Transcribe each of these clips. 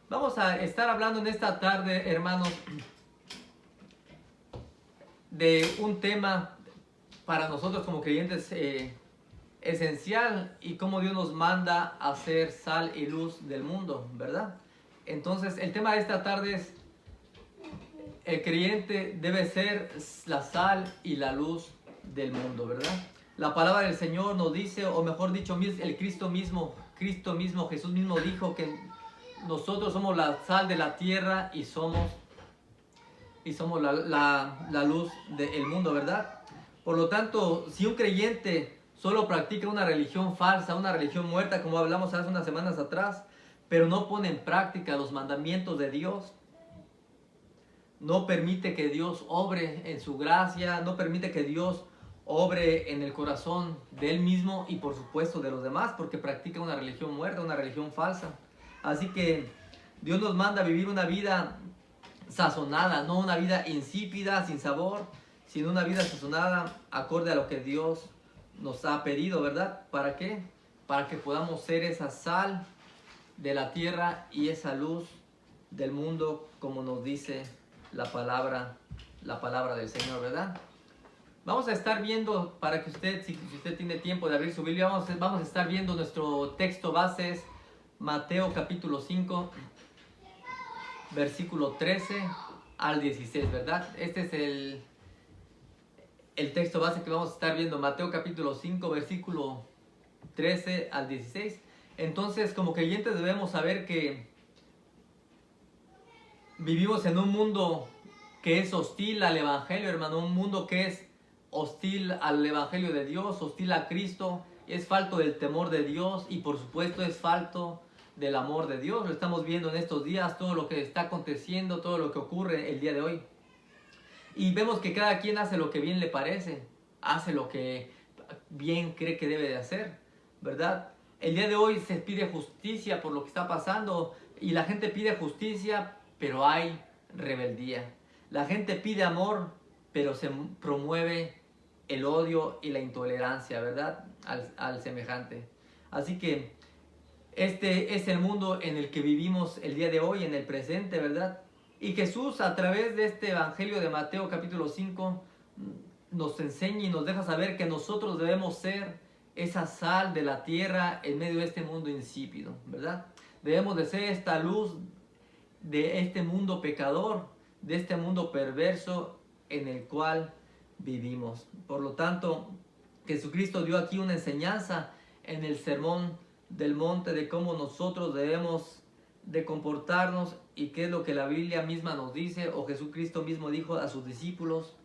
Vamos a estar hablando en esta tarde, hermanos, de un tema para nosotros como creyentes esencial y cómo Dios nos manda a ser sal y luz del mundo, ¿verdad? Entonces, el tema de esta tarde es: el creyente debe ser la sal y la luz del mundo, ¿verdad? La palabra del Señor nos dice, o mejor dicho, el Cristo mismo, Jesús mismo dijo que nosotros somos la sal de la tierra y somos la luz del mundo, ¿verdad? Por lo tanto, si un creyente solo practica una religión falsa, una religión muerta, como hablamos hace unas semanas atrás, pero no pone en práctica los mandamientos de Dios, no permite que Dios obre en su gracia, no permite que Dios obre en el corazón de él mismo y por supuesto de los demás, porque practica una religión muerta, una religión falsa. Así que Dios nos manda a vivir una vida sazonada, no una vida insípida, sin sabor, sino una vida sazonada acorde a lo que Dios nos ha pedido, ¿verdad? ¿Para qué? Para que podamos ser esa sal de la tierra y esa luz del mundo, como nos dice la palabra del Señor, ¿verdad? Vamos a estar viendo, para que usted, si usted tiene tiempo de abrir su Biblia, vamos a estar viendo nuestro texto base, es Mateo capítulo 5, versículo 13 al 16, ¿verdad? Este es el texto base que vamos a estar viendo, Mateo capítulo 5, versículo 13 al 16. Entonces, como creyentes debemos saber que vivimos en un mundo que es hostil al Evangelio, hermano, un mundo que es hostil al Evangelio de Dios, hostil a Cristo, es falto del temor de Dios y por supuesto es falto del amor de Dios. Lo estamos viendo en estos días, todo lo que está aconteciendo, todo lo que ocurre el día de hoy. Y vemos que cada quien hace lo que bien le parece, hace lo que bien cree que debe de hacer, ¿verdad? El día de hoy se pide justicia por lo que está pasando y la gente pide justicia, pero hay rebeldía. La gente pide amor, pero se promueve el odio y la intolerancia, ¿verdad? Al semejante. Así que este es el mundo en el que vivimos el día de hoy, en el presente, ¿verdad? Y Jesús, a través de este Evangelio de Mateo capítulo 5, nos enseña y nos deja saber que nosotros debemos ser esa sal de la tierra en medio de este mundo insípido, ¿verdad? Debemos de ser esta luz de este mundo pecador, de este mundo perverso en el cual vivimos. Por lo tanto, Jesucristo dio aquí una enseñanza en el Sermón del Monte de cómo nosotros debemos de comportarnos y qué es lo que la Biblia misma nos dice o Jesucristo mismo dijo a sus discípulos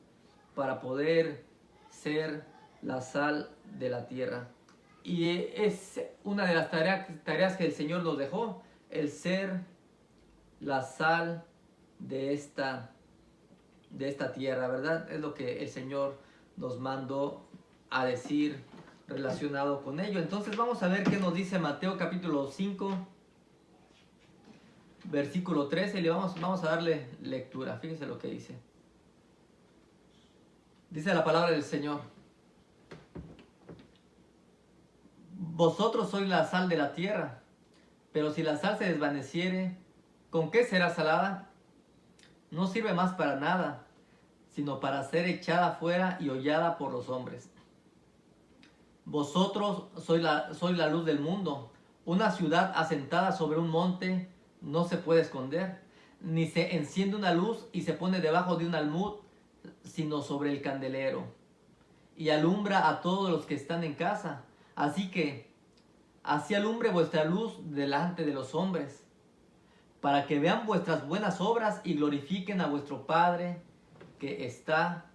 para poder ser la sal de la tierra. Y es una de las tareas que el Señor nos dejó, el ser la sal de esta tierra, ¿verdad? Es lo que el Señor nos mandó a decir relacionado con ello. Entonces vamos a ver qué nos dice Mateo capítulo 5, versículo 13, y vamos a darle lectura. Fíjense lo que dice. Dice la palabra del Señor: vosotros sois la sal de la tierra, pero si la sal se desvaneciere, ¿con qué será salada? No sirve más para nada, sino para ser echada fuera y hollada por los hombres. Vosotros sois la luz del mundo. Una ciudad asentada sobre un monte no se puede esconder, ni se enciende una luz y se pone debajo de un almud, sino sobre el candelero, y alumbra a todos los que están en casa. Así alumbre vuestra luz delante de los hombres, para que vean vuestras buenas obras y glorifiquen a vuestro Padre que está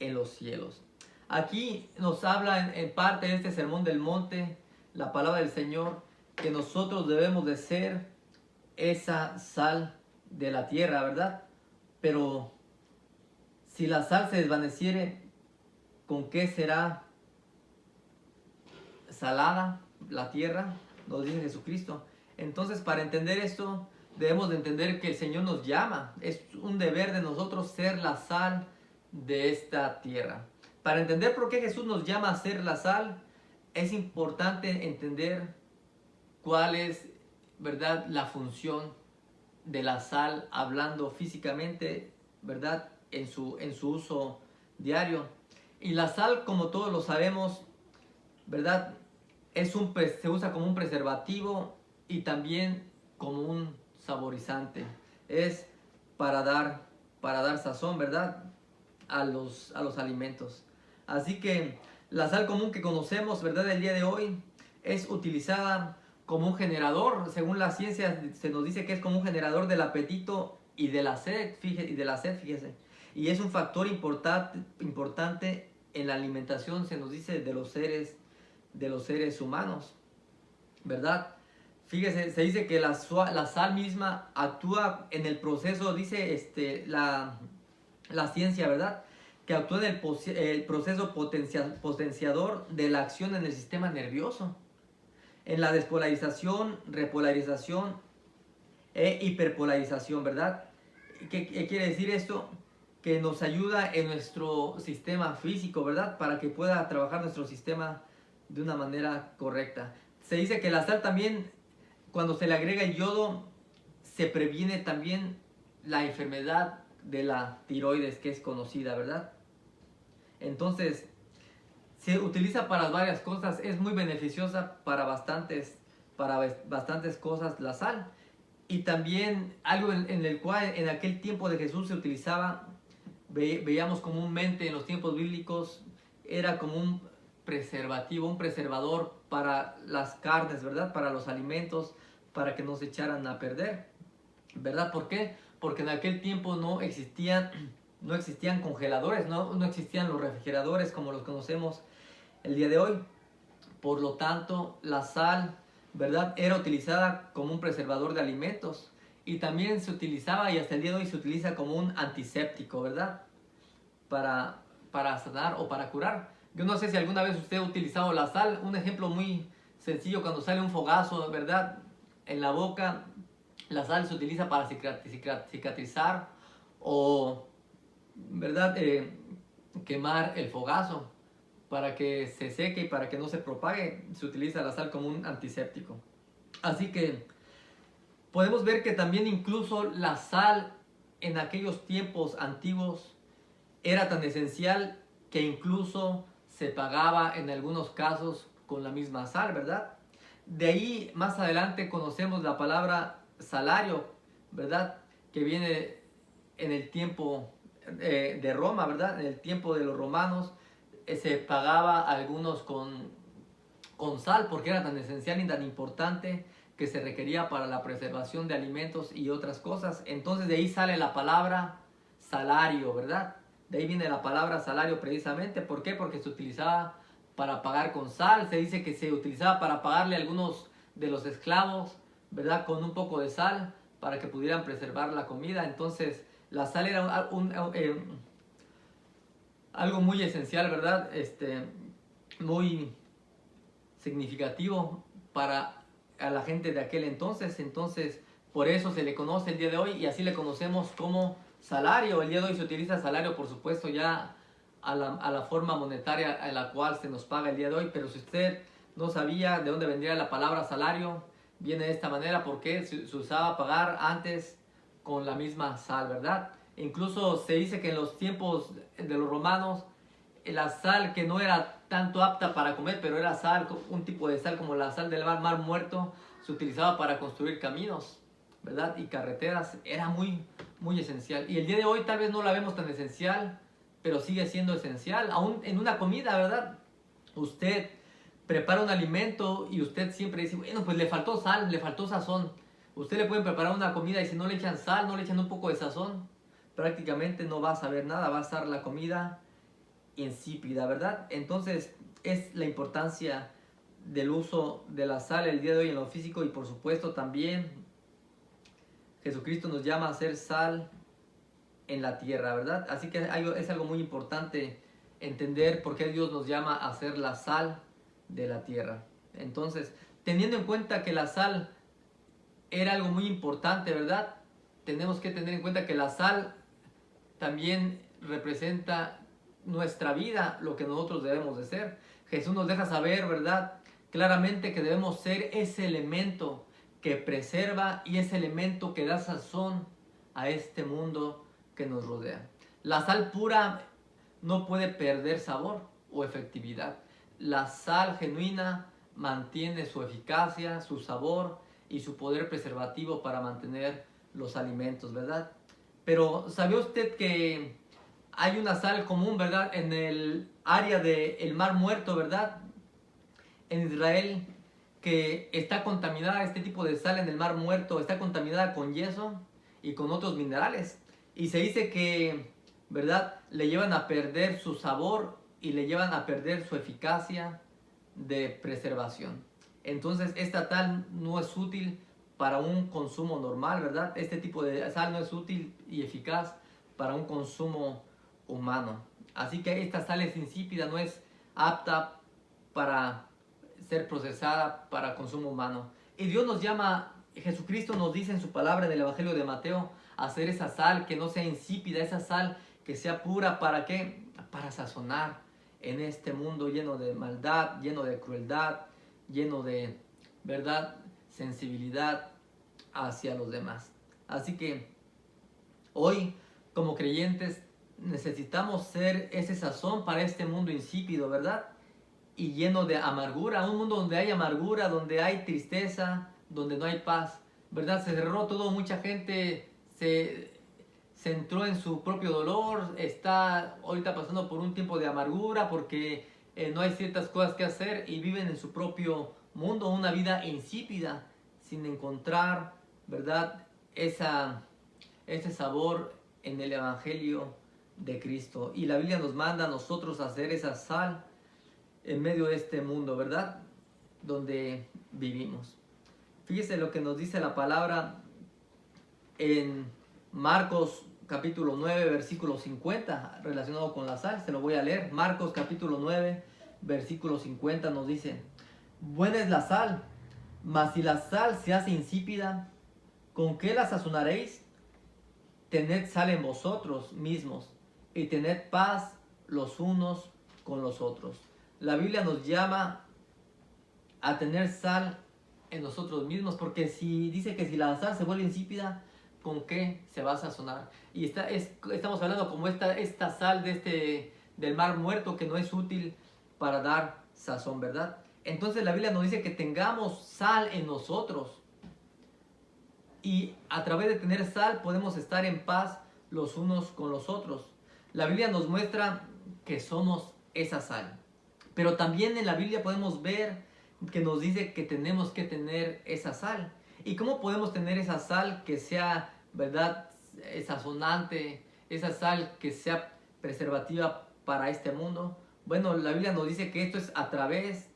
en los cielos. Aquí nos habla en parte de este sermón del monte, la palabra del Señor, que nosotros debemos de ser esa sal de la tierra, ¿verdad? Pero si la sal se desvaneciere, ¿con qué será salada la tierra? Nos dice Jesucristo. Entonces, para entender esto, debemos de entender que el Señor nos llama. Es un deber de nosotros ser la sal de esta tierra. Para entender por qué Jesús nos llama a ser la sal, es importante entender cuál es, ¿verdad?, la función de la sal hablando físicamente, ¿verdad? En su uso diario. Y la sal, como todos lo sabemos, ¿verdad? Se usa como un preservativo y también como un saborizante. Es para dar sazón, ¿verdad? A los alimentos. Así que la sal común que conocemos, ¿verdad? El día de hoy es utilizada como un generador. Según la ciencia se nos dice que es como un generador del apetito y de la sed, fíjese. Y es un factor importante en la alimentación, se nos dice, de los seres humanos, ¿verdad? Fíjese, se dice que la sal misma actúa en el proceso, dice la ciencia, ¿verdad? Que actúa en el proceso potenciador de la acción en el sistema nervioso, en la despolarización, repolarización e hiperpolarización, ¿verdad? ¿Qué quiere decir esto? Que nos ayuda en nuestro sistema físico, ¿verdad? Para que pueda trabajar nuestro sistema de una manera correcta. Se dice que la sal también, cuando se le agrega el yodo, se previene también la enfermedad de la tiroides, que es conocida, ¿verdad? Entonces, se utiliza para varias cosas, es muy beneficiosa para bastantes cosas la sal. Y también algo en el cual en aquel tiempo de Jesús se utilizaba, veíamos comúnmente en los tiempos bíblicos, era como un preservativo, un preservador para las carnes, ¿verdad? Para los alimentos, para que no se echaran a perder, ¿verdad? ¿Por qué? Porque en aquel tiempo no existían congeladores, no existían los refrigeradores como los conocemos el día de hoy. Por lo tanto, la sal, ¿verdad?, era utilizada como un preservador de alimentos. Y también se utilizaba, y hasta el día de hoy se utiliza como un antiséptico, ¿verdad? Para sanar o para curar. Yo no sé si alguna vez usted ha utilizado la sal. Un ejemplo muy sencillo, cuando sale un fogazo, ¿verdad?, en la boca, la sal se utiliza para cicatrizar o, ¿verdad?, quemar el fogazo. Para que se seque y para que no se propague, se utiliza la sal como un antiséptico. Así que podemos ver que también incluso la sal en aquellos tiempos antiguos era tan esencial que incluso se pagaba en algunos casos con la misma sal, ¿verdad? De ahí más adelante conocemos la palabra salario, ¿verdad? Que viene en el tiempo de Roma, ¿verdad? En el tiempo de los romanos se pagaba a algunos con sal porque era tan esencial y tan importante que se requería para la preservación de alimentos y otras cosas. Entonces de ahí sale la palabra salario, ¿verdad? De ahí viene la palabra salario precisamente. ¿Por qué? Porque se utilizaba para pagar con sal. Se dice que se utilizaba para pagarle a algunos de los esclavos, ¿verdad?, con un poco de sal para que pudieran preservar la comida. Entonces la sal era algo muy esencial, ¿verdad? Muy significativo para a la gente de aquel entonces. Entonces, por eso se le conoce el día de hoy y así le conocemos como salario. El día de hoy se utiliza salario, por supuesto, ya a la forma monetaria en la cual se nos paga el día de hoy. Pero si usted no sabía de dónde vendría la palabra salario, viene de esta manera porque se usaba pagar antes con la misma sal, ¿verdad? Incluso se dice que en los tiempos de los romanos, la sal que no era tanto apta para comer, pero era sal, un tipo de sal como la sal del mar muerto, se utilizaba para construir caminos, ¿verdad?, y carreteras. Era muy, muy esencial. Y el día de hoy tal vez no la vemos tan esencial, pero sigue siendo esencial. Aún en una comida, ¿verdad? Usted prepara un alimento y usted siempre dice, bueno, pues le faltó sal, le faltó sazón. Usted le pueden preparar una comida y si no le echan sal, no le echan un poco de sazón, prácticamente no va a saber nada, va a estar la comida insípida, ¿verdad? Entonces es la importancia del uso de la sal el día de hoy en lo físico y por supuesto también Jesucristo nos llama a ser sal en la tierra, ¿verdad? Así que es algo muy importante entender por qué Dios nos llama a ser la sal de la tierra. Entonces, teniendo en cuenta que la sal era algo muy importante, ¿verdad? Tenemos que tener en cuenta que la sal también representa nuestra vida, lo que nosotros debemos de ser. Jesús nos deja saber, ¿verdad?, claramente que debemos ser ese elemento que preserva y es elemento que da sazón a este mundo que nos rodea. La sal pura no puede perder sabor o efectividad. La sal genuina mantiene su eficacia, su sabor y su poder preservativo para mantener los alimentos, ¿verdad? Pero ¿sabía usted que hay una sal común, ¿verdad? En el área del Mar Muerto, ¿verdad? En Israel, que está contaminada, este tipo de sal en el Mar Muerto está contaminada con yeso y con otros minerales. Y se dice que, ¿verdad? Le llevan a perder su sabor y le llevan a perder su eficacia de preservación. Entonces esta sal no es útil para un consumo normal, ¿verdad? Este tipo de sal no es útil y eficaz para un consumo humano. Así que esta sal es insípida, no es apta para ser procesada para consumo humano. Y Dios nos llama, Jesucristo nos dice en su palabra en el Evangelio de Mateo, a hacer esa sal que no sea insípida, esa sal que sea pura, ¿para qué? Para sazonar en este mundo lleno de maldad, lleno de crueldad, lleno de, ¿verdad?, sensibilidad hacia los demás. Así que hoy, como creyentes, necesitamos ser ese sazón para este mundo insípido, ¿verdad? Y lleno de amargura, un mundo donde hay amargura, donde hay tristeza, donde no hay paz, ¿verdad? Se cerró todo, mucha gente se entró en su propio dolor, está ahorita pasando por un tiempo de amargura porque no hay ciertas cosas que hacer y viven en su propio mundo, una vida insípida, sin encontrar, ¿verdad?, ese sabor en el Evangelio de Cristo. Y la Biblia nos manda a nosotros a hacer esa sal en medio de este mundo, ¿verdad?, donde vivimos. Fíjese lo que nos dice la palabra en Marcos capítulo 9, versículo 50, relacionado con la sal. Se lo voy a leer. Marcos capítulo 9, versículo 50 nos dice: buena es la sal, mas si la sal se hace insípida, ¿con qué la sazonaréis? Tened sal en vosotros mismos y tened paz los unos con los otros. La Biblia nos llama a tener sal en nosotros mismos, porque si dice que si la sal se vuelve insípida, ¿con qué se va a sazonar? Y estamos hablando como esta sal del Mar Muerto, que no es útil para dar sazón, ¿verdad? Entonces la Biblia nos dice que tengamos sal en nosotros, y a través de tener sal podemos estar en paz los unos con los otros. La Biblia nos muestra que somos esa sal, pero también en la Biblia podemos ver que nos dice que tenemos que tener esa sal. ¿Y cómo podemos tener esa sal que sea, ¿verdad?, sazonante, esa sal que sea preservativa para este mundo? Bueno, la Biblia nos dice que esto es a través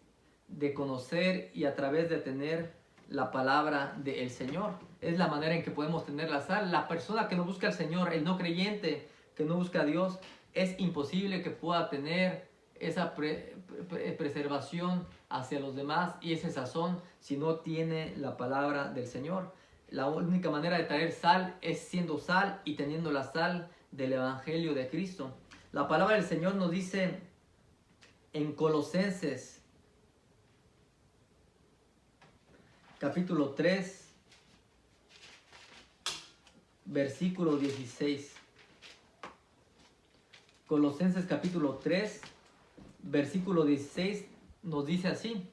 de conocer y a través de tener la palabra del Señor. Es la manera en que podemos tener la sal. La persona que no busca al Señor, el no creyente que no busca a Dios, es imposible que pueda tener esa preservación hacia los demás y ese sazón si no tiene la palabra del Señor. La única manera de traer sal es siendo sal y teniendo la sal del Evangelio de Cristo. La palabra del Señor nos dice en Colosenses capítulo 3, versículo 16. Colosenses capítulo 3, versículo 16 nos dice así: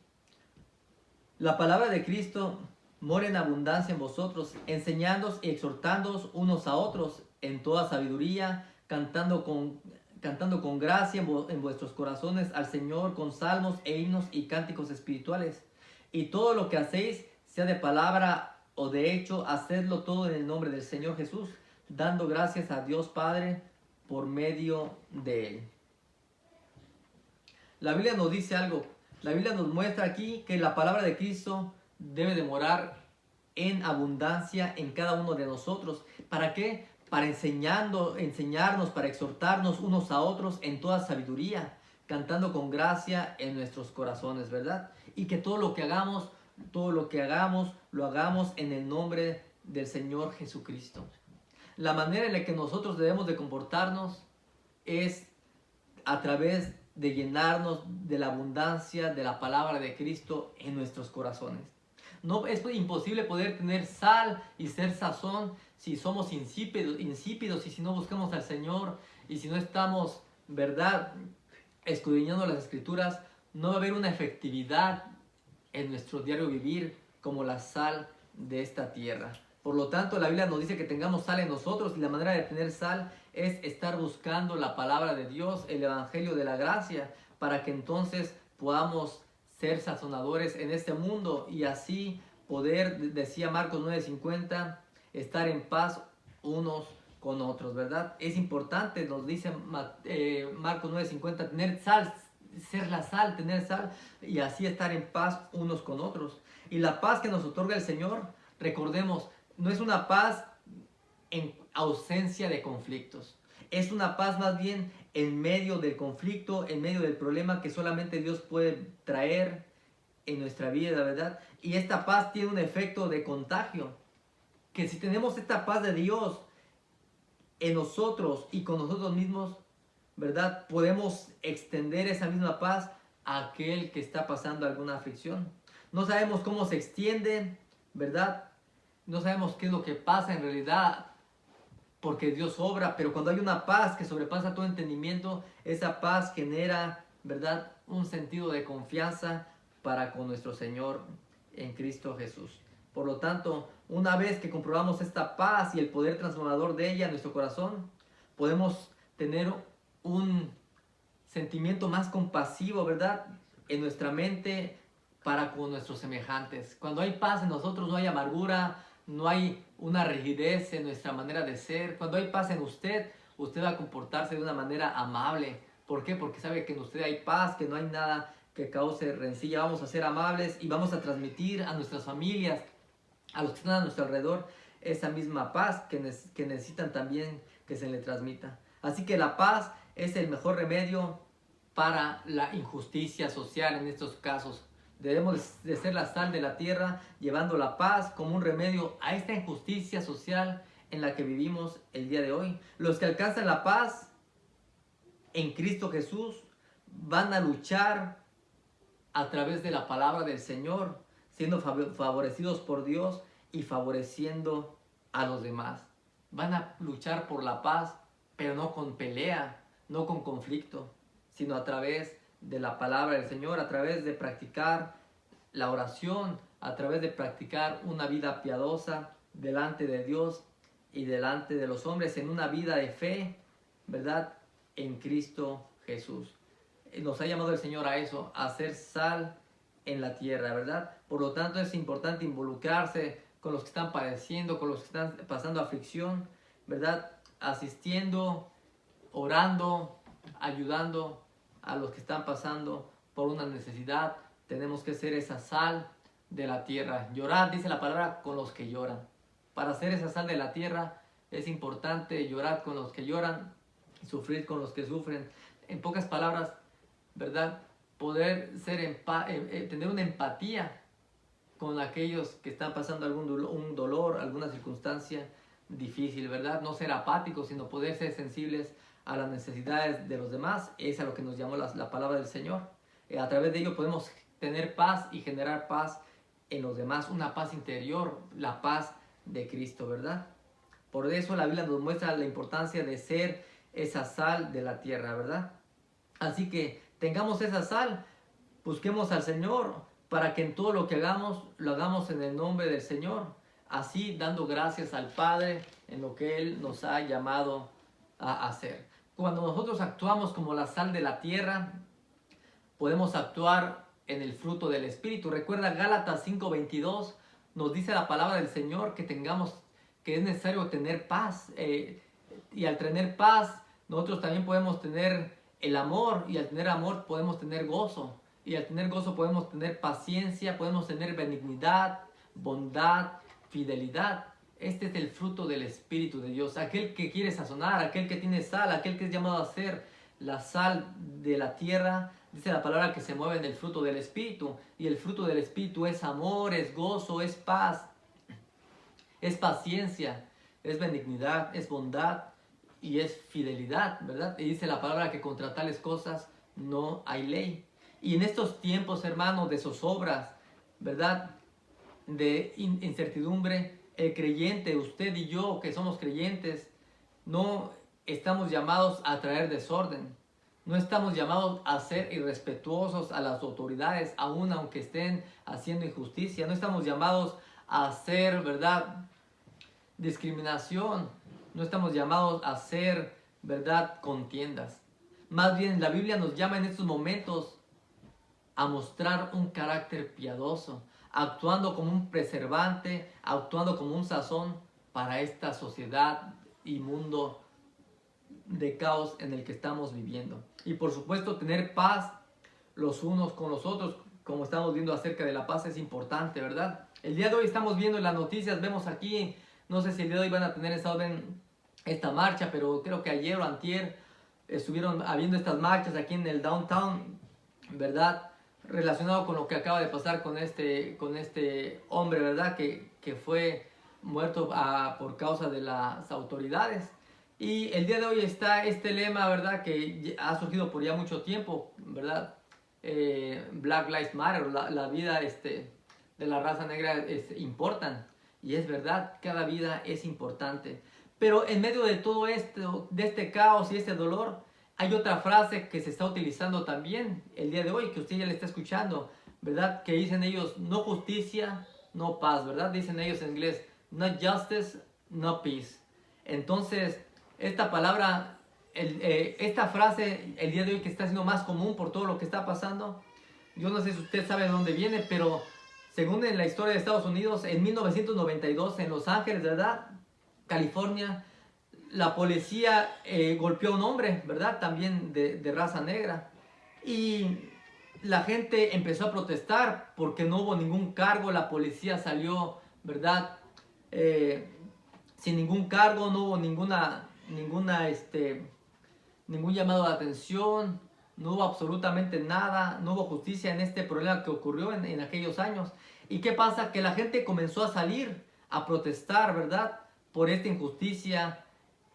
la palabra de Cristo mora en abundancia en vosotros, enseñándoos y exhortándoos unos a otros en toda sabiduría, cantando con gracia en vuestros corazones al Señor con salmos e himnos y cánticos espirituales. Y todo lo que hacéis, sea de palabra o de hecho, hacedlo todo en el nombre del Señor Jesús, dando gracias a Dios Padre por medio de Él. La Biblia nos dice algo. La Biblia nos muestra aquí que la palabra de Cristo debe de morar en abundancia en cada uno de nosotros. ¿Para qué? Para enseñarnos, para exhortarnos unos a otros en toda sabiduría, cantando con gracia en nuestros corazones, ¿verdad? Y que todo lo que hagamos, lo hagamos en el nombre del Señor Jesucristo. La manera en la que nosotros debemos de comportarnos es a través de llenarnos de la abundancia de la palabra de Cristo en nuestros corazones. No es imposible poder tener sal y ser sazón si somos insípidos y si no buscamos al Señor y si no estamos, ¿verdad?, escudriñando las Escrituras. No va a haber una efectividad en nuestro diario vivir como la sal de esta tierra. Por lo tanto, la Biblia nos dice que tengamos sal en nosotros, y la manera de tener sal es estar buscando la palabra de Dios, el evangelio de la gracia, para que entonces podamos ser sazonadores en este mundo y así poder, decía Marcos 9:50, estar en paz unos con otros, ¿verdad? Es importante, nos dice Marcos 9:50, tener sal, ser la sal, tener sal y así estar en paz unos con otros. Y la paz que nos otorga el Señor, recordemos, no es una paz en ausencia de conflictos. Es una paz más bien en medio del conflicto, en medio del problema que solamente Dios puede traer en nuestra vida, ¿verdad? Y esta paz tiene un efecto de contagio, que si tenemos esta paz de Dios en nosotros y con nosotros mismos, ¿verdad?, podemos extender esa misma paz a aquel que está pasando alguna aflicción. No sabemos cómo se extiende, ¿verdad? No sabemos qué es lo que pasa en realidad, porque Dios obra, pero cuando hay una paz que sobrepasa todo entendimiento, esa paz genera, ¿verdad?, un sentido de confianza para con nuestro Señor en Cristo Jesús. Por lo tanto, una vez que comprobamos esta paz y el poder transformador de ella en nuestro corazón, podemos tener un sentimiento más compasivo, ¿verdad?, en nuestra mente para con nuestros semejantes. Cuando hay paz en nosotros, no hay amargura, no hay una rigidez en nuestra manera de ser. Cuando hay paz en usted, usted va a comportarse de una manera amable. ¿Por qué? Porque sabe que en usted hay paz, que no hay nada que cause rencilla. Vamos a ser amables y vamos a transmitir a nuestras familias, a los que están a nuestro alrededor, esa misma paz que necesitan también que se le transmita. Así que la paz es el mejor remedio para la injusticia social en estos casos. Debemos de ser la sal de la tierra, llevando la paz como un remedio a esta injusticia social en la que vivimos el día de hoy. Los que alcanzan la paz en Cristo Jesús van a luchar a través de la palabra del Señor, siendo favorecidos por Dios y favoreciendo a los demás. Van a luchar por la paz, pero no con pelea, no con conflicto, sino a través de la palabra del Señor, a través de practicar la oración, a través de practicar una vida piadosa delante de Dios y delante de los hombres, en una vida de fe, ¿verdad?, en Cristo Jesús. Nos ha llamado el Señor a eso, a ser sal en la tierra, ¿verdad? Por lo tanto, es importante involucrarse con los que están padeciendo, con los que están pasando aflicción, ¿verdad?, asistiendo, orando, ayudando a los que están pasando por una necesidad. Tenemos que ser esa sal de la tierra. Llorar, dice la palabra, con los que lloran. Para ser esa sal de la tierra es importante llorar con los que lloran y sufrir con los que sufren. En pocas palabras, ¿verdad?, poder ser tener una empatía con aquellos que están pasando un dolor, alguna circunstancia difícil, ¿verdad? No ser apáticos, sino poder ser sensibles a las necesidades de los demás. Es a lo que nos llamó la palabra del Señor. A través de ello podemos tener paz y generar paz en los demás, una paz interior, la paz de Cristo, ¿verdad? Por eso la Biblia nos muestra la importancia de ser esa sal de la tierra, ¿verdad? Así que tengamos esa sal, busquemos al Señor para que en todo lo que hagamos, lo hagamos en el nombre del Señor, así dando gracias al Padre en lo que Él nos ha llamado a hacer. Cuando nosotros actuamos como la sal de la tierra, podemos actuar en el fruto del Espíritu. Recuerda Gálatas 5:22, nos dice la palabra del Señor que es necesario tener paz. Y al tener paz, nosotros también podemos tener el amor, y al tener amor podemos tener gozo, y al tener gozo podemos tener paciencia, podemos tener benignidad, bondad, fidelidad. Este es el fruto del Espíritu de Dios, aquel que quiere sazonar, aquel que tiene sal, aquel que es llamado a ser la sal de la tierra. Dice la palabra que se mueve en el fruto del Espíritu, y el fruto del Espíritu es amor, es gozo, es paz, es paciencia, es benignidad, es bondad y es fidelidad, ¿verdad? Y dice la palabra que contra tales cosas no hay ley. Y en estos tiempos, hermanos, de zozobras, ¿verdad?, de incertidumbre. El creyente, usted y yo que somos creyentes, no estamos llamados a traer desorden. No estamos llamados a ser irrespetuosos a las autoridades, aun aunque estén haciendo injusticia. No estamos llamados a hacer, ¿verdad?, discriminación. No estamos llamados a hacer, ¿verdad?, contiendas. Más bien, la Biblia nos llama en estos momentos a mostrar un carácter piadoso, actuando como un preservante, actuando como un sazón para esta sociedad y mundo de caos en el que estamos viviendo. Y por supuesto, tener paz los unos con los otros, como estamos viendo acerca de la paz, es importante, ¿verdad? El día de hoy estamos viendo en las noticias, vemos aquí, no sé si el día de hoy van a tener esta marcha, pero creo que ayer o antier estuvieron habiendo estas marchas aquí en el downtown, ¿verdad?, relacionado con lo que acaba de pasar con este hombre, ¿verdad?, que fue muerto por causa de las autoridades. Y el día de hoy está este lema, ¿verdad?, que ha surgido por ya mucho tiempo, ¿verdad? Black Lives Matter, la vida de la raza negra importan. Y es verdad, cada vida es importante. Pero en medio de todo esto, de este caos y este dolor, hay otra frase que se está utilizando también el día de hoy, que usted ya le está escuchando, ¿verdad? Que dicen ellos, no justicia, no paz, ¿verdad? Dicen ellos en inglés, not justice, no peace. Entonces, esta palabra, esta frase el día de hoy que está siendo más común por todo lo que está pasando, yo no sé si usted sabe de dónde viene, pero según en la historia de Estados Unidos, en 1992 en Los Ángeles, ¿verdad?, California, la policía golpeó a un hombre, ¿verdad?, también de raza negra. Y la gente empezó a protestar porque no hubo ningún cargo, la policía salió, ¿verdad?, sin ningún cargo, no hubo ningún llamado de atención, no hubo absolutamente nada, no hubo justicia en este problema que ocurrió en aquellos años. ¿Y qué pasa? Que la gente comenzó a salir a protestar, ¿verdad?, por esta injusticia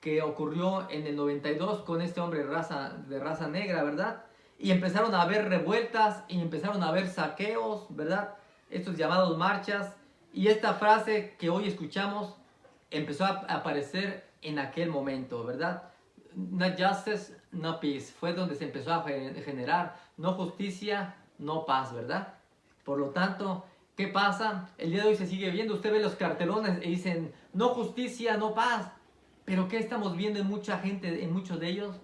que ocurrió en el 92 con este hombre de raza negra, ¿verdad? Y empezaron a haber revueltas y empezaron a haber saqueos, ¿verdad?, estos llamados marchas. Y esta frase que hoy escuchamos empezó a aparecer en aquel momento, ¿verdad? No justice, no peace. Fue donde se empezó a generar no justicia, no paz, ¿verdad? Por lo tanto, ¿qué pasa? El día de hoy se sigue viendo. Usted ve los cartelones y dicen no justicia, no paz. Pero ¿qué estamos viendo en mucha gente, en muchos de ellos?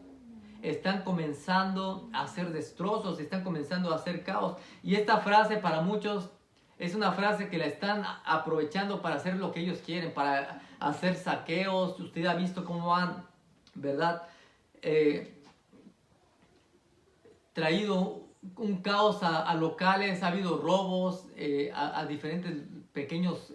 Están comenzando a hacer destrozos, están comenzando a hacer caos. Y esta frase para muchos es una frase que la están aprovechando para hacer lo que ellos quieren, para hacer saqueos. Usted ha visto cómo han, ¿verdad?, traído un caos a locales. Ha habido robos a diferentes pequeños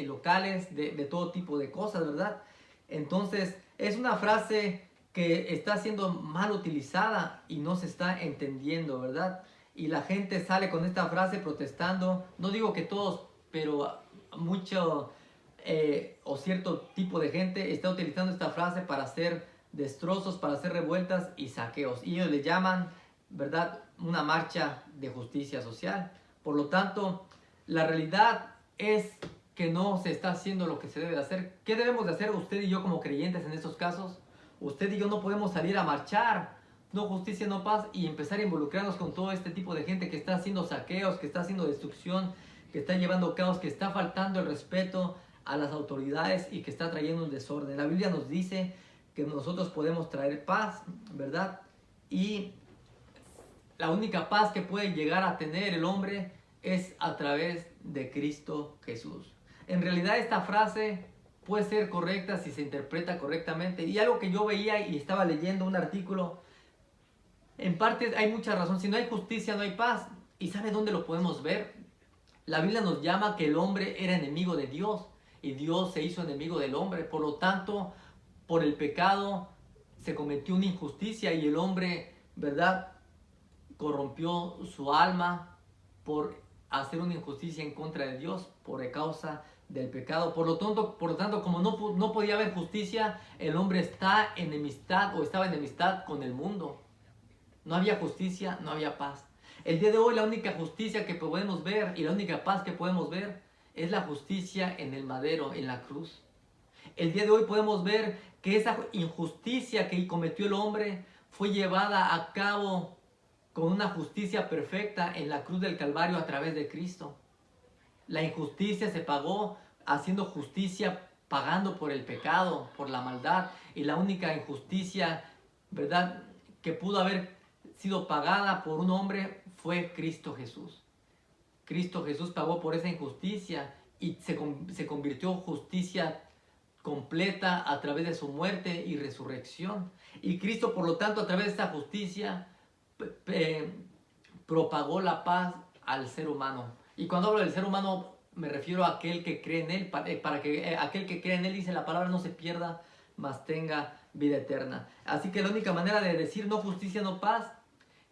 locales de todo tipo de cosas, ¿verdad? Entonces es una frase que está siendo mal utilizada y no se está entendiendo, ¿verdad? Y la gente sale con esta frase protestando. No digo que todos, pero mucho o cierto tipo de gente está utilizando esta frase para hacer destrozos, para hacer revueltas y saqueos. Y ellos le llaman, ¿verdad?, una marcha de justicia social. Por lo tanto, la realidad es que no se está haciendo lo que se debe de hacer. ¿Qué debemos de hacer usted y yo como creyentes en estos casos? Usted y yo no podemos salir a marchar, no justicia, no paz, y empezar a involucrarnos con todo este tipo de gente que está haciendo saqueos, que está haciendo destrucción, que está llevando caos, que está faltando el respeto a las autoridades y que está trayendo un desorden. La Biblia nos dice que nosotros podemos traer paz, ¿verdad? Y la única paz que puede llegar a tener el hombre es a través de Cristo Jesús. En realidad esta frase puede ser correcta si se interpreta correctamente. Y algo que yo veía y estaba leyendo un artículo, en parte hay mucha razón. Si no hay justicia, no hay paz. ¿Y sabe dónde lo podemos ver? La Biblia nos llama que el hombre era enemigo de Dios y Dios se hizo enemigo del hombre. Por lo tanto, por el pecado se cometió una injusticia y el hombre, ¿verdad?, corrompió su alma por hacer una injusticia en contra de Dios por causa del pecado. Por lo tanto, como no podía haber justicia, el hombre estaba en enemistad con el mundo. No había justicia, no había paz. El día de hoy la única justicia que podemos ver y la única paz que podemos ver es la justicia en el madero, en la cruz. El día de hoy podemos ver que esa injusticia que cometió el hombre fue llevada a cabo con una justicia perfecta en la cruz del Calvario a través de Cristo. La injusticia se pagó haciendo justicia, pagando por el pecado, por la maldad. Y la única injusticia, ¿verdad?, que pudo haber sido pagada por un hombre fue Cristo Jesús. Cristo Jesús pagó por esa injusticia y se convirtió en justicia completa a través de su muerte y resurrección. Y Cristo, por lo tanto, a través de esta justicia, propagó la paz al ser humano. Y cuando hablo del ser humano, me refiero a aquel que cree en Él, para que aquel que cree en Él, dice la palabra, no se pierda, mas tenga vida eterna. Así que la única manera de decir no justicia, no paz,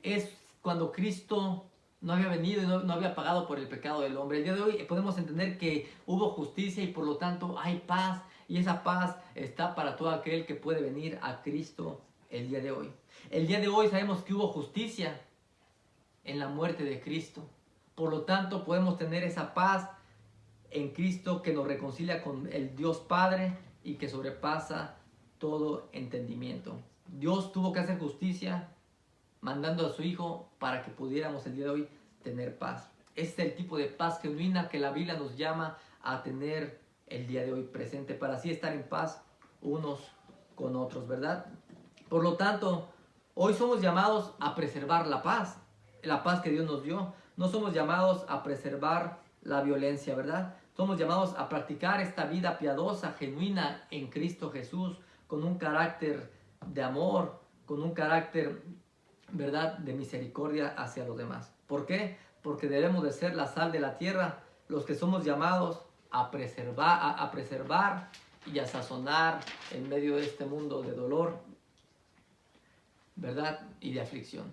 es cuando Cristo no había venido y no había pagado por el pecado del hombre. El día de hoy podemos entender que hubo justicia y por lo tanto hay paz. Y esa paz está para todo aquel que puede venir a Cristo el día de hoy. El día de hoy sabemos que hubo justicia en la muerte de Cristo. Por lo tanto podemos tener esa paz en Cristo que nos reconcilia con el Dios Padre y que sobrepasa todo entendimiento. Dios tuvo que hacer justicia mandando a su Hijo para que pudiéramos el día de hoy tener paz. Este es el tipo de paz genuina que la Biblia nos llama a tener el día de hoy presente, para así estar en paz unos con otros, ¿verdad? Por lo tanto, hoy somos llamados a preservar la paz que Dios nos dio. No somos llamados a preservar la violencia, ¿verdad? Somos llamados a practicar esta vida piadosa, genuina en Cristo Jesús, con un carácter de amor, con un carácter, ¿verdad?, de misericordia hacia los demás. ¿Por qué? Porque debemos de ser la sal de la tierra, los que somos llamados a preservar y a sazonar en medio de este mundo de dolor, ¿verdad?, y de aflicción.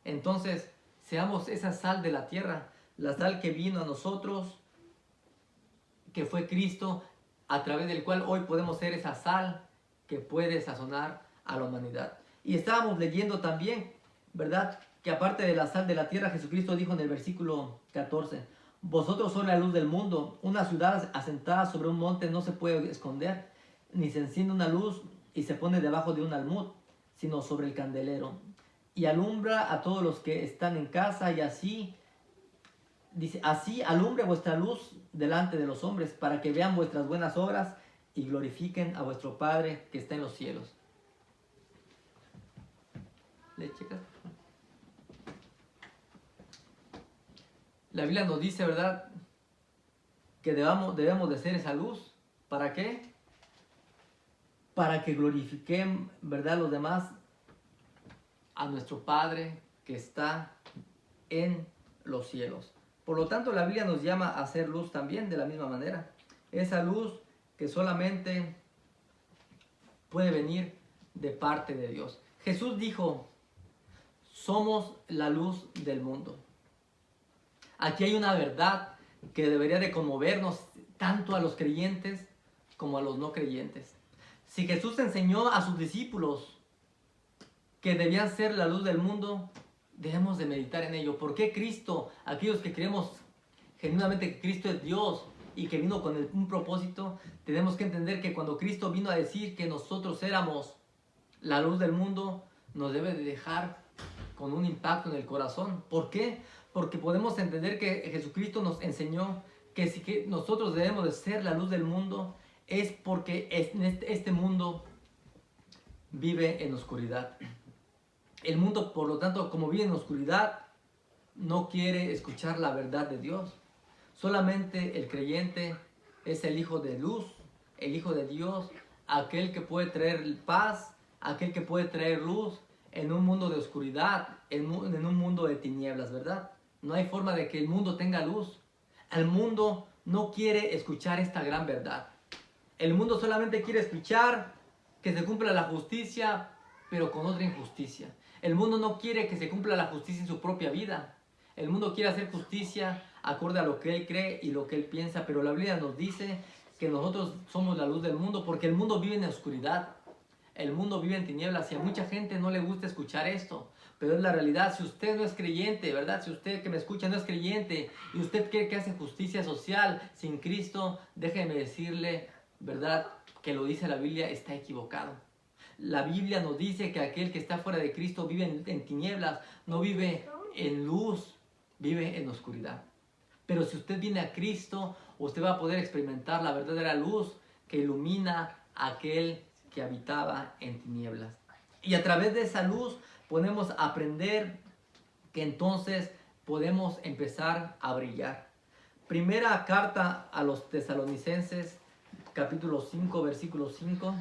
Entonces, seamos esa sal de la tierra, la sal que vino a nosotros, que fue Cristo, a través del cual hoy podemos ser esa sal que puede sazonar a la humanidad. Y estábamos leyendo también, ¿verdad?, que aparte de la sal de la tierra, Jesucristo dijo en el versículo 14, vosotros sois la luz del mundo. Una ciudad asentada sobre un monte no se puede esconder, ni se enciende una luz y se pone debajo de un almud, sino sobre el candelero, y alumbra a todos los que están en casa, y así, dice, así alumbre vuestra luz delante de los hombres, para que vean vuestras buenas obras y glorifiquen a vuestro Padre que está en los cielos. ¿Le checas? La Biblia nos dice, ¿verdad?, que debemos de ser esa luz. ¿Para qué? Para que glorifiquen, ¿verdad?, los demás a nuestro Padre que está en los cielos. Por lo tanto, la Biblia nos llama a hacer luz también de la misma manera. Esa luz que solamente puede venir de parte de Dios. Jesús dijo, somos la luz del mundo. Aquí hay una verdad que debería de conmovernos tanto a los creyentes como a los no creyentes. Si Jesús enseñó a sus discípulos que debían ser la luz del mundo, debemos de meditar en ello. ¿Por qué Cristo, aquellos que creemos genuinamente que Cristo es Dios y que vino con un propósito, tenemos que entender que cuando Cristo vino a decir que nosotros éramos la luz del mundo, nos debe de dejar con un impacto en el corazón? ¿Por qué? Porque podemos entender que Jesucristo nos enseñó que si que nosotros debemos de ser la luz del mundo, es porque este mundo vive en oscuridad. El mundo, por lo tanto, como vive en oscuridad, no quiere escuchar la verdad de Dios. Solamente el creyente es el hijo de luz, el hijo de Dios, aquel que puede traer paz, aquel que puede traer luz en un mundo de oscuridad, en un mundo de tinieblas, ¿verdad? No hay forma de que el mundo tenga luz. El mundo no quiere escuchar esta gran verdad. El mundo solamente quiere escuchar que se cumpla la justicia, pero con otra injusticia. El mundo no quiere que se cumpla la justicia en su propia vida. El mundo quiere hacer justicia acorde a lo que él cree y lo que él piensa, pero la Biblia nos dice que nosotros somos la luz del mundo porque el mundo vive en oscuridad. el mundo vive en tinieblas y a mucha gente no le gusta escuchar esto. Pero es la realidad. Si usted no es creyente, ¿verdad? Si usted que me escucha no es creyente y usted cree que hace justicia social sin Cristo, déjeme decirle, ¿verdad? Que lo dice la Biblia, está equivocado. La Biblia nos dice que aquel que está fuera de Cristo vive en tinieblas, no vive en luz, vive en oscuridad. Pero si usted viene a Cristo, usted va a poder experimentar la verdadera luz que ilumina a aquel que habitaba en tinieblas. Y a través de esa luz podemos aprender que entonces podemos empezar a brillar. Primera carta a los Tesalonicenses, capítulo 5, versículo 5.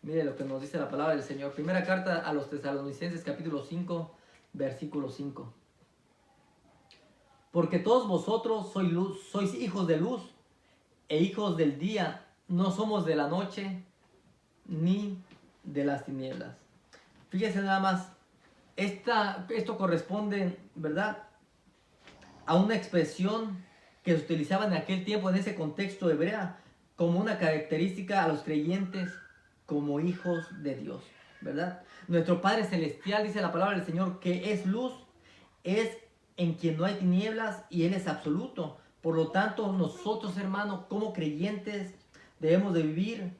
Mire lo que nos dice la palabra del Señor. Primera carta a los Tesalonicenses, capítulo 5, versículo 5. Porque todos vosotros sois hijos de luz e hijos del día, no somos de la noche ni de las tinieblas. Fíjense nada más, esto corresponde, ¿verdad?, a una expresión que se utilizaba en aquel tiempo, en ese contexto hebrea, como una característica a los creyentes como hijos de Dios, ¿verdad? Nuestro Padre Celestial, dice la palabra del Señor, que es luz, es en quien no hay tinieblas y Él es absoluto. Por lo tanto, nosotros, hermanos, como creyentes, debemos de vivir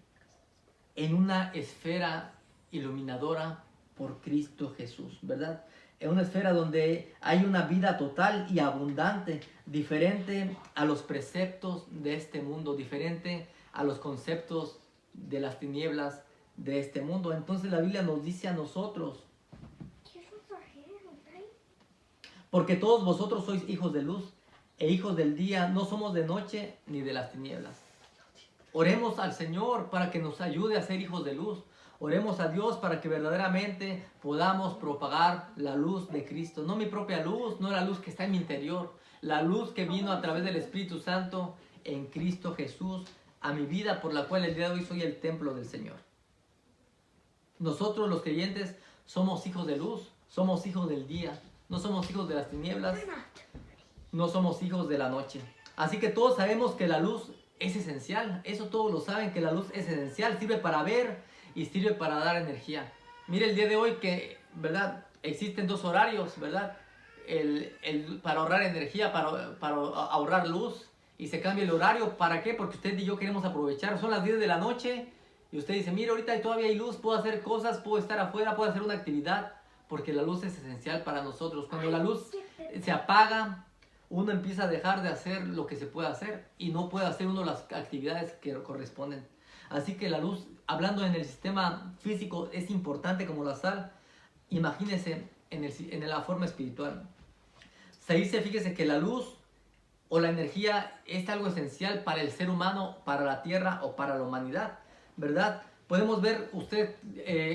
en una esfera iluminadora por Cristo Jesús, ¿verdad? En una esfera donde hay una vida total y abundante, diferente a los preceptos de este mundo, diferente a los conceptos de las tinieblas de este mundo. Entonces la Biblia nos dice a nosotros, porque todos vosotros sois hijos de luz e hijos del día, no somos de noche ni de las tinieblas. Oremos al Señor para que nos ayude a ser hijos de luz. Oremos a Dios para que verdaderamente podamos propagar la luz de Cristo. No mi propia luz, no la luz que está en mi interior. La luz que vino a través del Espíritu Santo en Cristo Jesús a mi vida, por la cual el día de hoy soy el templo del Señor. Nosotros los creyentes somos hijos de luz, somos hijos del día. No somos hijos de las tinieblas, no somos hijos de la noche. Así que todos sabemos que la luz es esencial. Eso todos lo saben, que la luz es esencial. Sirve para ver y sirve para dar energía. Mire el día de hoy que, ¿verdad?, existen dos horarios, ¿verdad? Para ahorrar energía, para ahorrar luz. Y se cambia el horario. ¿Para qué? Porque usted y yo queremos aprovechar. Son las 10 de la noche y usted dice, mire, ahorita todavía hay luz, puedo hacer cosas, puedo estar afuera, puedo hacer una actividad. Porque la luz es esencial para nosotros. Cuando la luz se apaga, uno empieza a dejar de hacer lo que se puede hacer y no puede hacer uno las actividades que corresponden. Así que la luz, hablando en el sistema físico, es importante como la sal. Imagínense en la forma espiritual. Se dice, fíjese que la luz o la energía es algo esencial para el ser humano, para la tierra o para la humanidad, ¿verdad? Podemos ver, usted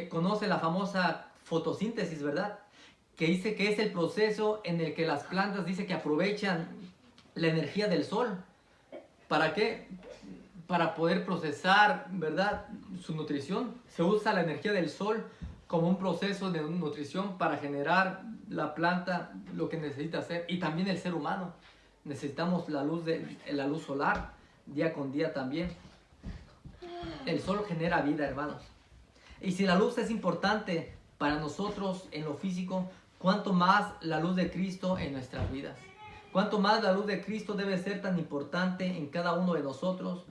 conoce la famosa fotosíntesis, ¿verdad? Que dice que es el proceso en el que las plantas dice que aprovechan la energía del sol. ¿Para qué? Para poder procesar, ¿verdad?, su nutrición. Se usa la energía del sol como un proceso de nutrición para generar la planta lo que necesita hacer. Y también el ser humano. Necesitamos la luz solar día con día también. El sol genera vida, hermanos. Y si la luz es importante para nosotros en lo físico, cuánto más la luz de Cristo en nuestras vidas. Cuánto más la luz de Cristo debe ser tan importante en cada uno de nosotros.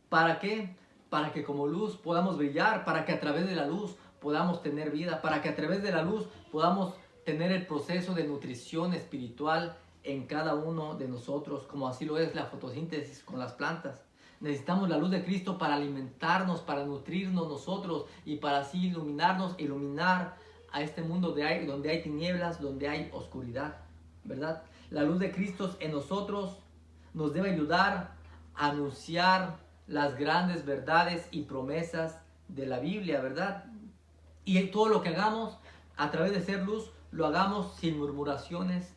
¿Para qué? Para que como luz podamos brillar, para que a través de la luz podamos tener vida, para que a través de la luz podamos tener el proceso de nutrición espiritual en cada uno de nosotros, como así lo es la fotosíntesis con las plantas. Necesitamos la luz de Cristo para alimentarnos, para nutrirnos nosotros y para así iluminarnos, iluminar a este mundo donde hay tinieblas, donde hay oscuridad, ¿verdad? La luz de Cristo en nosotros nos debe ayudar a anunciar las grandes verdades y promesas de la Biblia, ¿verdad? Y todo lo que hagamos a través de ser luz, lo hagamos sin murmuraciones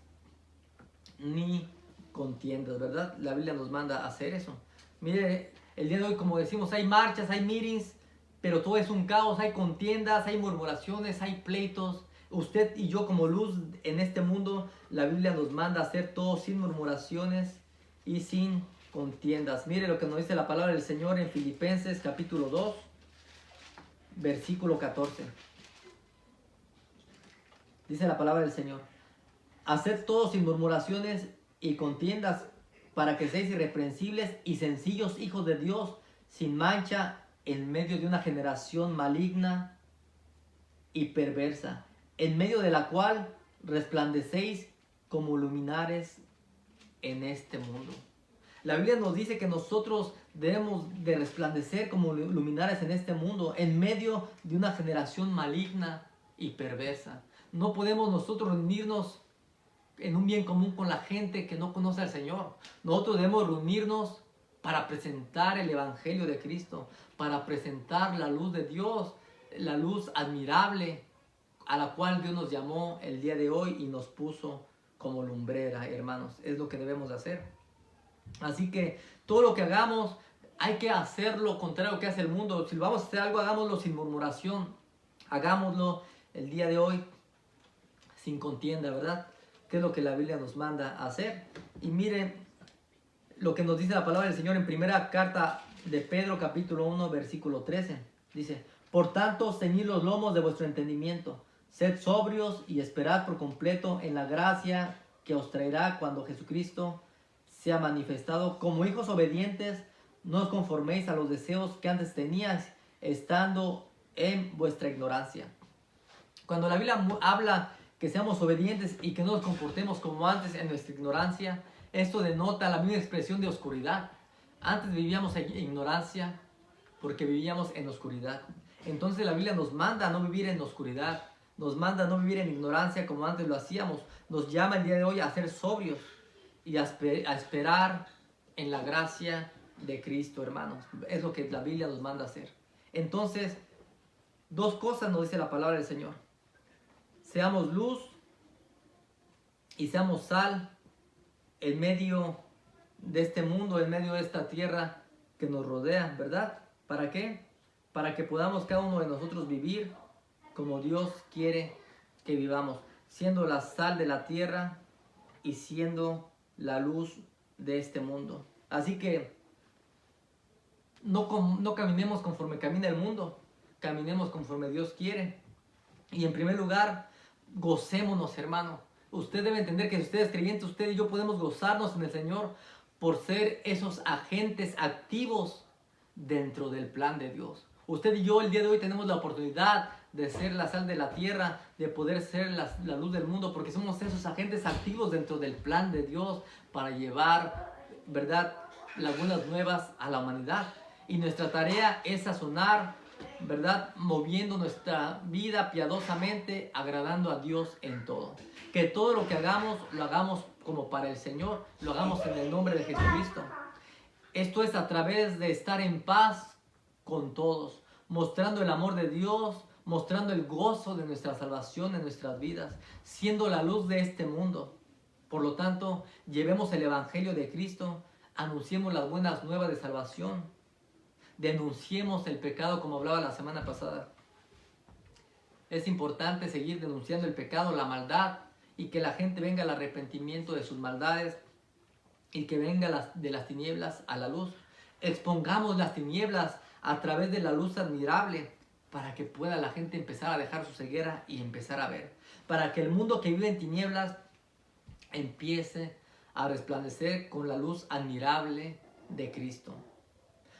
ni contiendas, ¿verdad? La Biblia nos manda a hacer eso. Mire, el día de hoy, como decimos, hay marchas, hay meetings, pero todo es un caos, hay contiendas, hay murmuraciones, hay pleitos. Usted y yo como luz en este mundo, la Biblia nos manda a hacer todo sin murmuraciones y sin contiendas. Mire lo que nos dice la palabra del Señor en Filipenses capítulo 2, versículo 14. Dice la palabra del Señor: haced todo sin murmuraciones y contiendas, para que seáis irreprensibles y sencillos hijos de Dios, sin mancha, en medio de una generación maligna y perversa, en medio de la cual resplandecéis como luminares en este mundo. La Biblia nos dice que nosotros debemos de resplandecer como luminares en este mundo, en medio de una generación maligna y perversa. No podemos nosotros reunirnos en un bien común con la gente que no conoce al Señor. Nosotros debemos reunirnos para presentar el Evangelio de Cristo, para presentar la luz de Dios, la luz admirable a la cual Dios nos llamó el día de hoy y nos puso como lumbrera, hermanos. Es lo que debemos de hacer. Así que todo lo que hagamos, hay que hacer lo contrario a lo que hace el mundo. Si vamos a hacer algo, hagámoslo sin murmuración. Hagámoslo el día de hoy sin contienda, ¿verdad? Que es lo que la Biblia nos manda a hacer. Y miren lo que nos dice la palabra del Señor en primera carta de Pedro, capítulo 1, versículo 13. Dice: por tanto, ceñid los lomos de vuestro entendimiento, sed sobrios y esperad por completo en la gracia que os traerá cuando Jesucristo sea manifestado. Como hijos obedientes, no os conforméis a los deseos que antes teníais, estando en vuestra ignorancia. Cuando la Biblia habla que seamos obedientes y que no nos comportemos como antes en nuestra ignorancia, esto denota la misma expresión de oscuridad. Antes vivíamos en ignorancia porque vivíamos en oscuridad. Entonces la Biblia nos manda a no vivir en oscuridad, nos manda a no vivir en ignorancia como antes lo hacíamos. Nos llama el día de hoy a ser sobrios y a esperar en la gracia de Cristo, hermanos. Es lo que la Biblia nos manda a hacer. Entonces, dos cosas nos dice la palabra del Señor: seamos luz y seamos sal en medio de este mundo, en medio de esta tierra que nos rodea, ¿verdad? ¿Para qué? Para que podamos cada uno de nosotros vivir como Dios quiere que vivamos, siendo la sal de la tierra y siendo la luz de este mundo. Así que no caminemos conforme camina el mundo, caminemos conforme Dios quiere. Y en primer lugar, gocémonos, hermano. Usted debe entender que si usted es creyente, usted y yo podemos gozarnos en el Señor por ser esos agentes activos dentro del plan de Dios. Usted y yo el día de hoy tenemos la oportunidad de ser la sal de la tierra, de poder ser la luz del mundo, porque somos esos agentes activos dentro del plan de Dios para llevar, ¿verdad?, las buenas nuevas a la humanidad. Y nuestra tarea es sazonar, ¿verdad?, moviendo nuestra vida piadosamente, agradando a Dios en todo. Que todo lo que hagamos, lo hagamos como para el Señor, lo hagamos en el nombre de Jesucristo. Esto es a través de estar en paz con todos, mostrando el amor de Dios, mostrando el gozo de nuestra salvación en nuestras vidas, siendo la luz de este mundo. Por lo tanto, llevemos el Evangelio de Cristo, anunciemos las buenas nuevas de salvación, denunciemos el pecado como hablaba la semana pasada. Es importante seguir denunciando el pecado, la maldad, y que la gente venga al arrepentimiento de sus maldades y que venga de las tinieblas a la luz. Expongamos las tinieblas a través de la luz admirable para que pueda la gente empezar a dejar su ceguera y empezar a ver. Para que el mundo que vive en tinieblas empiece a resplandecer con la luz admirable de Cristo.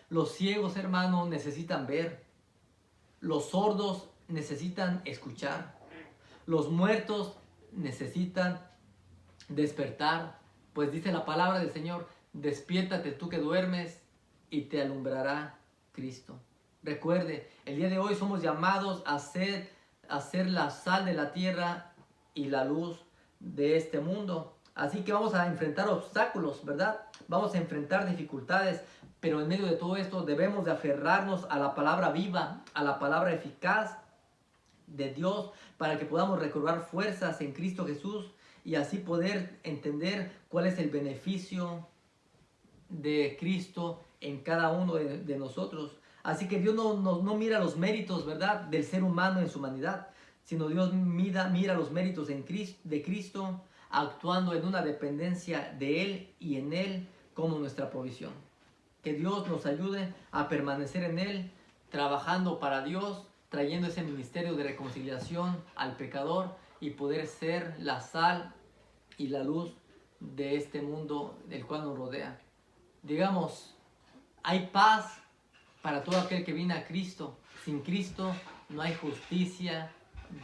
Los ciegos, hermanos, necesitan ver. Los sordos necesitan escuchar. Los muertos necesitan despertar. Pues dice la palabra del Señor: despiértate tú que duermes y te alumbrará Cristo. Recuerde, el día de hoy somos llamados a ser la sal de la tierra y la luz de este mundo. Así que vamos a enfrentar obstáculos, ¿verdad? Vamos a enfrentar dificultades, pero en medio de todo esto debemos de aferrarnos a la palabra viva, a la palabra eficaz de Dios, para que podamos recobrar fuerzas en Cristo Jesús y así poder entender cuál es el beneficio de Cristo en cada uno de nosotros. Así que Dios no mira los méritos, ¿verdad?, del ser humano en su humanidad, sino Dios mira los méritos de Cristo, actuando en una dependencia de Él y en Él como nuestra provisión. Que Dios nos ayude a permanecer en Él, trabajando para Dios, trayendo ese ministerio de reconciliación al pecador y poder ser la sal y la luz de este mundo del cual nos rodea. Digamos, hay paz para todo aquel que viene a Cristo. Sin Cristo no hay justicia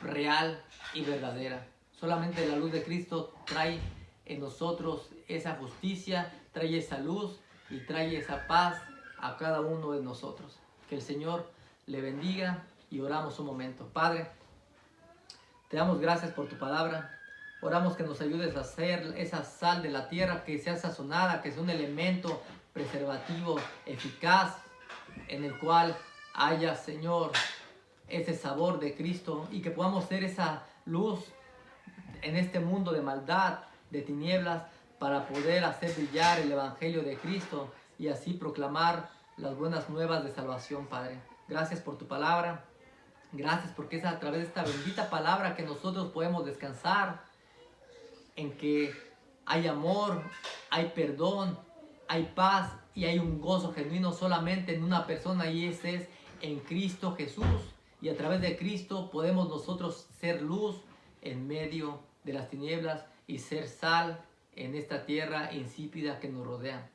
real y verdadera. Solamente la luz de Cristo trae en nosotros esa justicia, trae esa luz y trae esa paz a cada uno de nosotros. Que el Señor le bendiga y oramos un momento. Padre, te damos gracias por tu palabra. Oramos que nos ayudes a hacer esa sal de la tierra, que sea sazonada, que sea un elemento preservativo eficaz en el cual haya, Señor, ese sabor de Cristo y que podamos ser esa luz en este mundo de maldad, de tinieblas, para poder hacer brillar el Evangelio de Cristo y así proclamar las buenas nuevas de salvación, Padre. Gracias por tu palabra. Gracias porque es a través de esta bendita palabra que nosotros podemos descansar en que hay amor, hay perdón, hay paz y hay un gozo genuino solamente en una persona y ese es en Cristo Jesús. Y a través de Cristo podemos nosotros ser luz en medio de las tinieblas y ser sal en esta tierra insípida que nos rodea.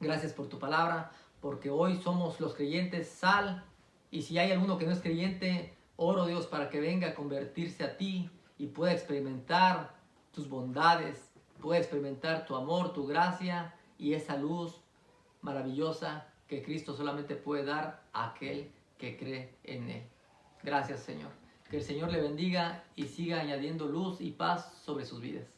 Gracias por tu palabra, porque hoy somos los creyentes sal. Y si hay alguno que no es creyente, oro Dios para que venga a convertirse a ti y pueda experimentar tus bondades, pueda experimentar tu amor, tu gracia y esa luz maravillosa que Cristo solamente puede dar a aquel que cree en Él. Gracias, Señor. Que el Señor le bendiga y siga añadiendo luz y paz sobre sus vidas.